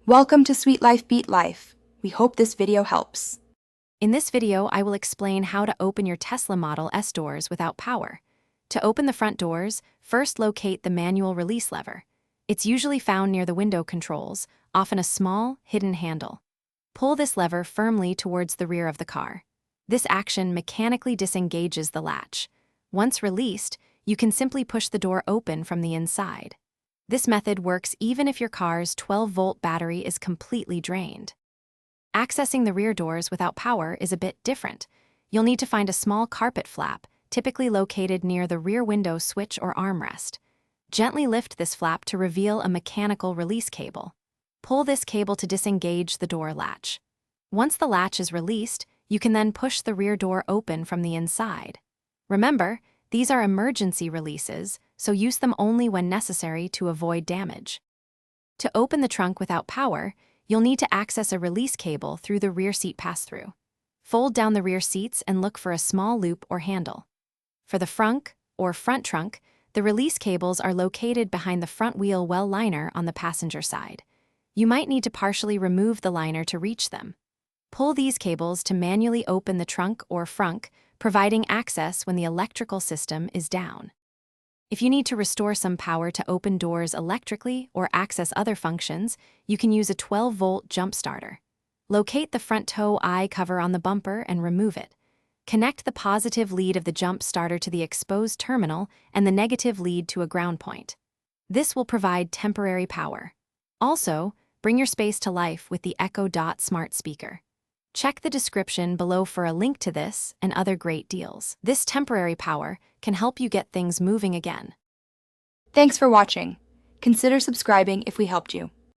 Welcome to Sweet Life Beat Life. We hope this video helps. In this video, I will explain how to open your Tesla Model S doors without power. To open the front doors, first locate the manual release lever. It's usually found near the window controls, often a small, hidden handle. Pull this lever firmly towards the rear of the car. This action mechanically disengages the latch. Once released, you can simply push the door open from the inside. This method works even if your car's 12-volt battery is completely drained. Accessing the rear doors without power is a bit different. You'll need to find a small carpet flap, typically located near the rear window switch or armrest. Gently lift this flap to reveal a mechanical release cable. Pull this cable to disengage the door latch. Once the latch is released, you can then push the rear door open from the inside. Remember, these are emergency releases, so use them only when necessary to avoid damage. To open the trunk without power, you'll need to access a release cable through the rear seat pass-through. Fold down the rear seats and look for a small loop or handle. For the frunk, or front trunk, the release cables are located behind the front wheel well liner on the passenger side. You might need to partially remove the liner to reach them. Pull these cables to manually open the trunk or frunk, providing access when the electrical system is down. If you need to restore some power to open doors electrically or access other functions, you can use a 12-volt jump starter. Locate the front tow eye cover on the bumper and remove it. Connect the positive lead of the jump starter to the exposed terminal and the negative lead to a ground point. This will provide temporary power. Also, bring your space to life with the Echo Dot smart speaker. Check the description below for a link to this and other great deals. This temporary power can help you get things moving again. Thanks for watching. Consider subscribing if we helped you.